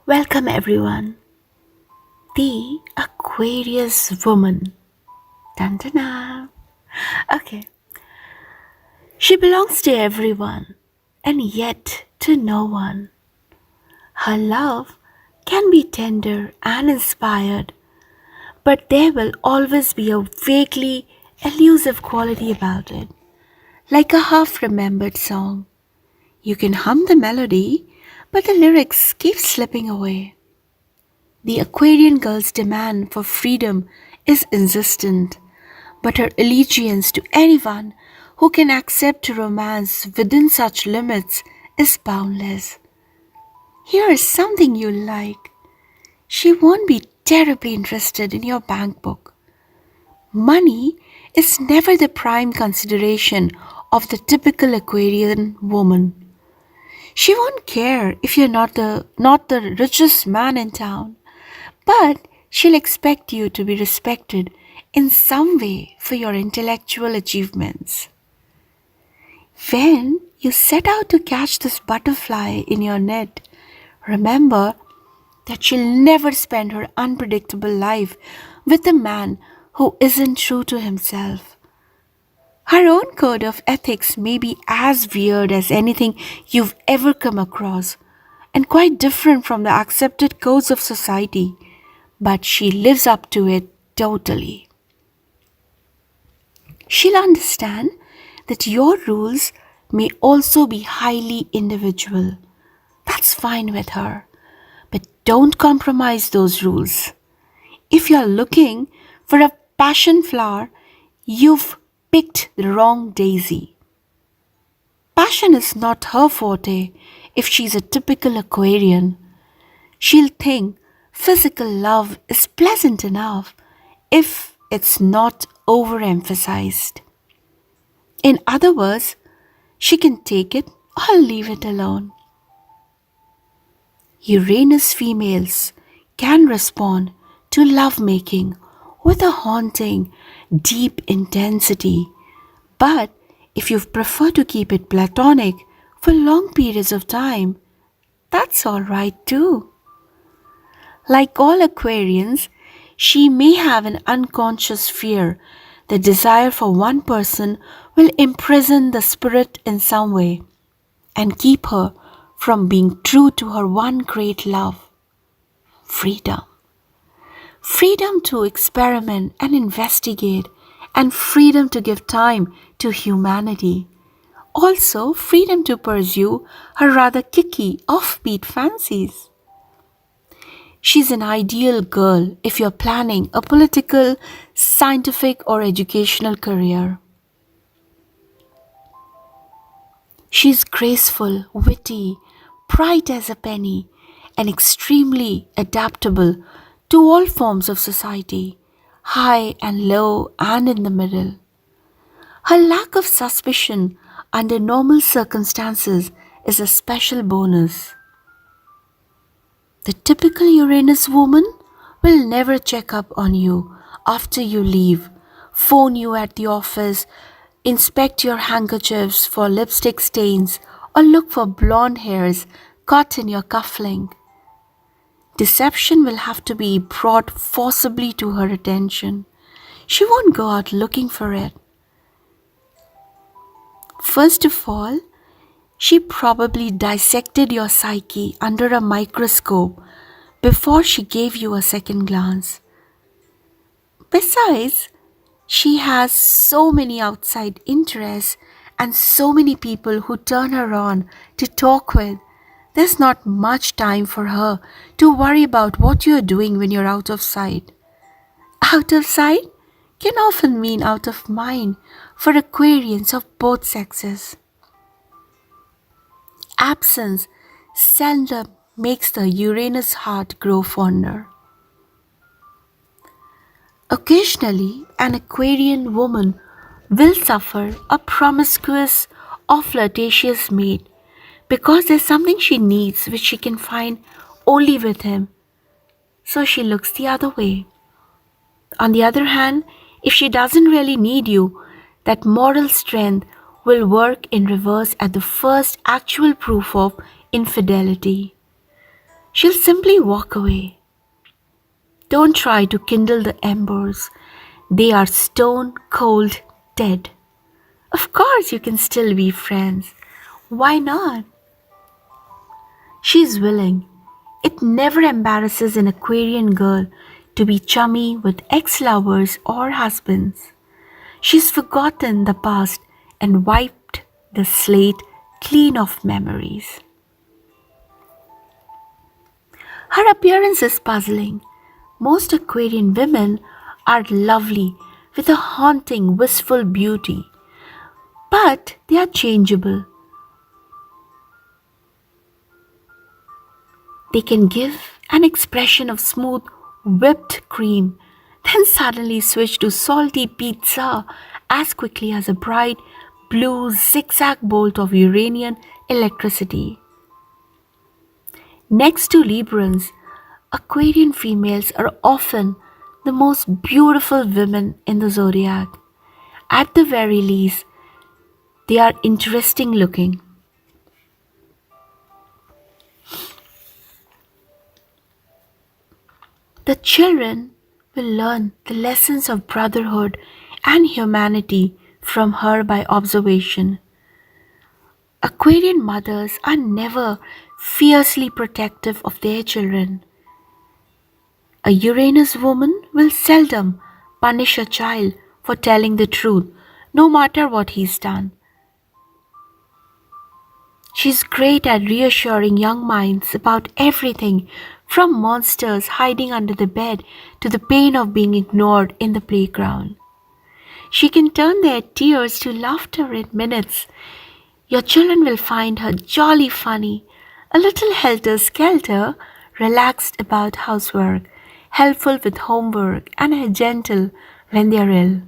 Welcome everyone. The Aquarius woman. Dun, dun, dun. Okay, she belongs to everyone and yet to no one. Her love can be tender and inspired, but there will always be a vaguely elusive quality about it, like a half remembered song. You can hum the melody, but the lyrics keep slipping away. The Aquarian girl's demand for freedom is insistent, but her allegiance to anyone who can accept romance within such limits is boundless. Here is something you like. She won't be terribly interested in your bank book. Money is never the prime consideration of the typical Aquarian woman. She won't care if you're not the richest man in town, but she'll expect you to be respected in some way for your intellectual achievements. When you set out to catch this butterfly in your net, remember that she'll never spend her unpredictable life with a man who isn't true to himself. Her own code of ethics may be as weird as anything you've ever come across and quite different from the accepted codes of society, but she lives up to it totally. She'll understand that your rules may also be highly individual. That's fine with her, but don't compromise those rules. If you're looking for a passion flower, you've picked the wrong daisy. Passion is not her forte if she's a typical Aquarian. She'll think physical love is pleasant enough if it's not overemphasized. In other words, she can take it or leave it alone. Uranus females can respond to lovemaking with a haunting, deep intensity, but if you prefer to keep it platonic for long periods of time, that's alright too. Like all Aquarians, she may have an unconscious fear the desire for one person will imprison the spirit in some way and keep her from being true to her one great love, freedom. Freedom to experiment and investigate, and freedom to give time to humanity. Also, freedom to pursue her rather kicky, offbeat fancies. She's an ideal girl if you're planning a political, scientific, or educational career. She's graceful, witty, bright as a penny, and extremely adaptable to all forms of society, high and low and in the middle. Her lack of suspicion under normal circumstances is a special bonus. The typical Uranus woman will never check up on you after you leave, phone you at the office, inspect your handkerchiefs for lipstick stains, or look for blonde hairs caught in your cufflink. Deception will have to be brought forcibly to her attention. She won't go out looking for it. First of all, she probably dissected your psyche under a microscope before she gave you a second glance. Besides, she has so many outside interests and so many people who turn her on to talk with. There's not much time for her to worry about what you're doing when you're out of sight. Out of sight can often mean out of mind for Aquarians of both sexes. Absence seldom makes the Uranus heart grow fonder. Occasionally, an Aquarian woman will suffer a promiscuous or flirtatious mate because there's something she needs which she can find only with him, so she looks the other way. On the other hand, if she doesn't really need you, that moral strength will work in reverse at the first actual proof of infidelity. She'll simply walk away. Don't try to kindle the embers. They are stone cold dead. Of course, you can still be friends. Why not? She's willing. It never embarrasses an Aquarian girl to be chummy with ex lovers or husbands. She's forgotten the past and wiped the slate clean of memories. Her appearance is puzzling. Most Aquarian women are lovely with a haunting, wistful beauty, but they are changeable. They can give an expression of smooth whipped cream, then suddenly switch to salty pizza as quickly as a bright blue zigzag bolt of Uranian electricity. Next to Librans, Aquarian females are often the most beautiful women in the zodiac. At the very least, they are interesting looking. The children will learn the lessons of brotherhood and humanity from her by observation. Aquarian mothers are never fiercely protective of their children. A Uranus woman will seldom punish a child for telling the truth, no matter what he's done. She's great at reassuring young minds about everything from monsters hiding under the bed to the pain of being ignored in the playground. She can turn their tears to laughter in minutes. Your children will find her jolly funny, a little helter skelter, relaxed about housework, helpful with homework, and gentle when they're ill.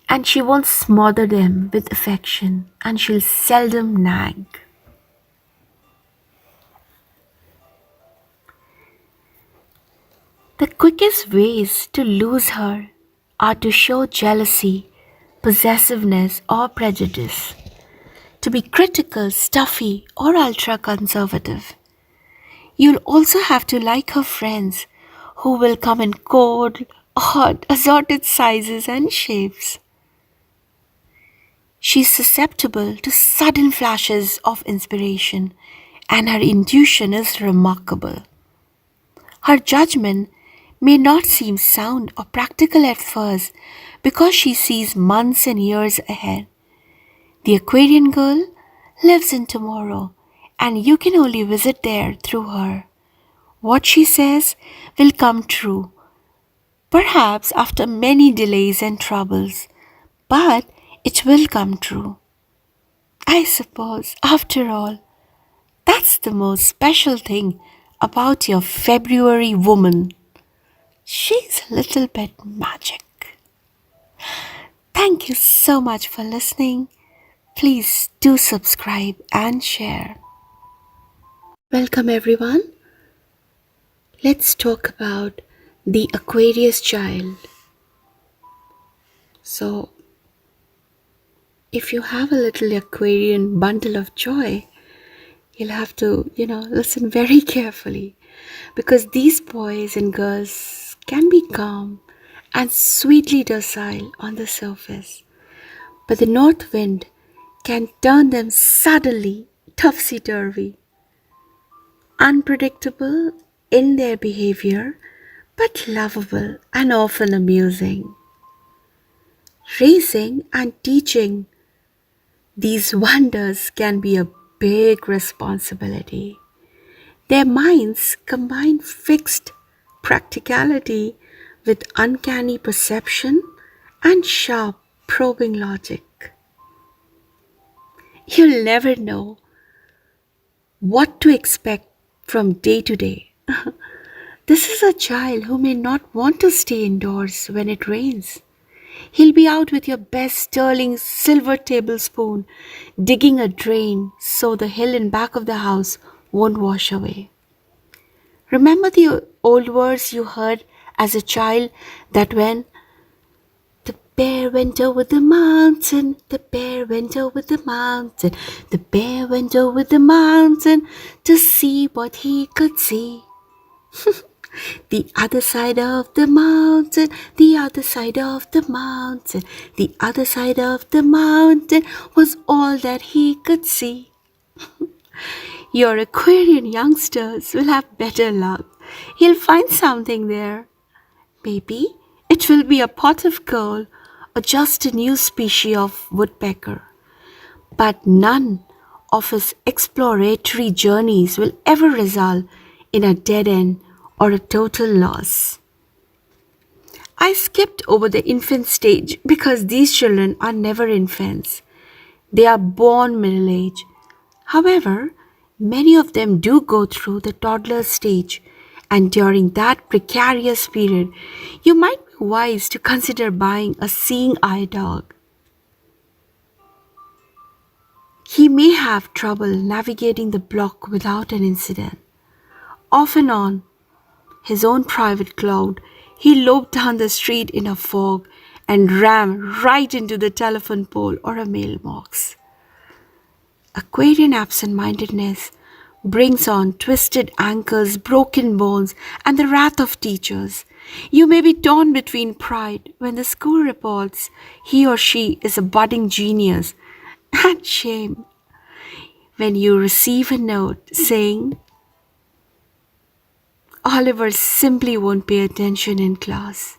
And she won't smother them with affection, and she'll seldom nag. The quickest ways to lose her are to show jealousy, possessiveness, or prejudice, to be critical, stuffy, or ultra conservative. You'll also have to like her friends, who will come in cold, odd, assorted sizes and shapes. She's susceptible to sudden flashes of inspiration, and her intuition is remarkable. Her judgment may not seem sound or practical at first because she sees months and years ahead. The Aquarian girl lives in tomorrow, and you can only visit there through her. What she says will come true, perhaps after many delays and troubles, but it will come true. I suppose, after all, that's the most special thing about your February woman. She's a little bit magic. Thank you so much for listening. Please do subscribe and share. Welcome, everyone. Let's talk about the Aquarius child. So, if you have a little Aquarian bundle of joy, you'll have to, listen very carefully because these boys and girls can be calm and sweetly docile on the surface, but the north wind can turn them suddenly topsy-turvy, unpredictable in their behavior, but lovable and often amusing. Raising and teaching these wonders can be a big responsibility. Their minds combine fixed practicality with uncanny perception and sharp probing logic. You'll never know what to expect from day to day. This is a child who may not want to stay indoors when it rains. He'll be out with your best sterling silver tablespoon, digging a drain so the hill in back of the house won't wash away. Remember the old words you heard as a child that when the bear went over the mountain, the bear went over the mountain, the bear went over the mountain to see what he could see. The other side of the mountain, the other side of the mountain, the other side of the mountain was all that he could see. Your Aquarian youngsters will have better luck. He'll find something there. Maybe it will be a pot of gold or just a new species of woodpecker. But none of his exploratory journeys will ever result in a dead end or a total loss. I skipped over the infant stage because these children are never infants. They are born middle age. However, many of them do go through the toddler stage, and during that precarious period, you might be wise to consider buying a seeing eye dog. He may have trouble navigating the block without an incident. Off and on his own private cloud, he loped down the street in a fog and rammed right into the telephone pole or a mailbox. Aquarian absent-mindedness brings on twisted ankles, broken bones, and the wrath of teachers. You may be torn between pride when the school reports he or she is a budding genius, and shame when you receive a note saying Oliver simply won't pay attention in class.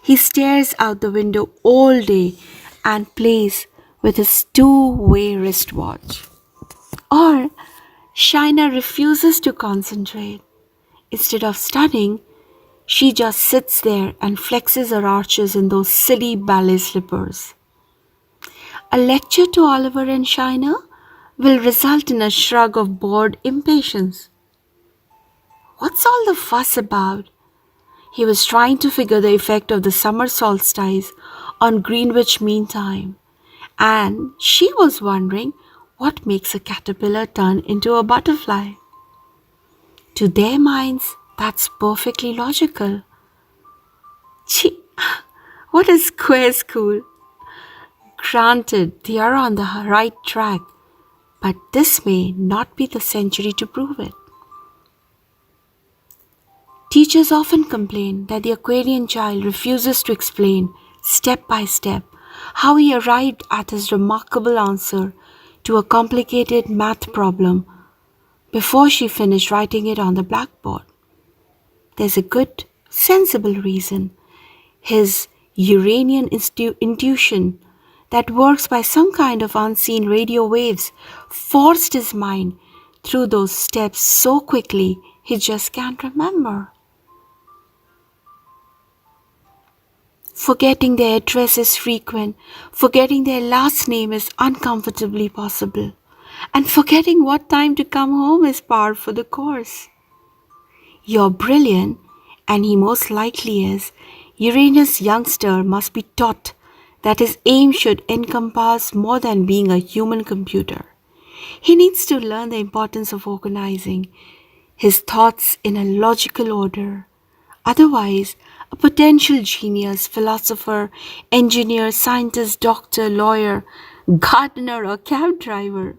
He stares out the window all day and plays with his two-way wristwatch. Or Shina refuses to concentrate. Instead of studying, she just sits there and flexes her arches in those silly ballet slippers. A lecture to Oliver and Shina will result in a shrug of bored impatience. What's all the fuss about? He was trying to figure the effect of the summer solstice on Greenwich Mean Time, and she was wondering what makes a caterpillar turn into a butterfly. To their minds, that's perfectly logical. Gee, what a square school! Granted, they are on the right track, but this may not be the century to prove it. Teachers often complain that the Aquarian child refuses to explain, step by step, how he arrived at his remarkable answer to a complicated math problem before she finished writing it on the blackboard. There's a good, sensible reason. His Uranian intuition that works by some kind of unseen radio waves forced his mind through those steps so quickly he just can't remember. Forgetting their address is frequent, forgetting their last name is uncomfortably possible, and forgetting what time to come home is par for the course. You're brilliant, and he most likely is. Uranus youngster must be taught that his aim should encompass more than being a human computer. He needs to learn the importance of organizing his thoughts in a logical order. Otherwise, a potential genius, philosopher, engineer, scientist, doctor, lawyer, gardener, or cab driver,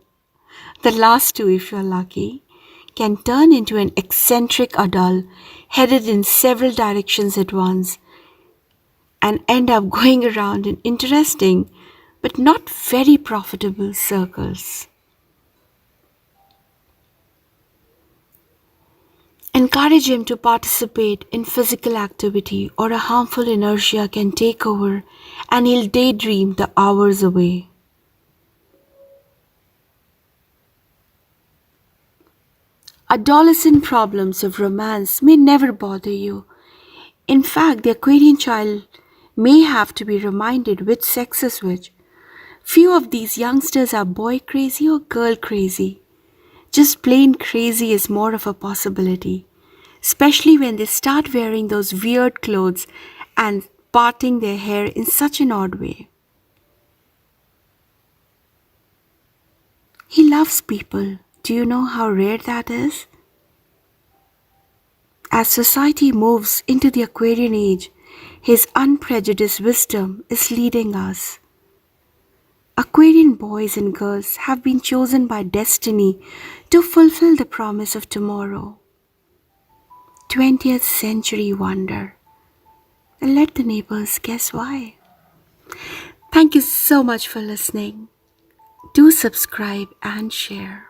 the last two if you're lucky, can turn into an eccentric adult headed in several directions at once and end up going around in interesting but not very profitable circles. Encourage him to participate in physical activity or a harmful inertia can take over and he'll daydream the hours away. Adolescent problems of romance may never bother you. In fact, the Aquarian child may have to be reminded which sex is which. Few of these youngsters are boy crazy or girl crazy. Just plain crazy is more of a possibility, especially when they start wearing those weird clothes and parting their hair in such an odd way. He loves people. Do you know how rare that is? As society moves into the Aquarian age, His unprejudiced wisdom is leading us. Aquarian boys and girls have been chosen by destiny to fulfill the promise of tomorrow. 20th century wonder. And let the neighbors guess why. Thank you so much for listening. Do subscribe and share.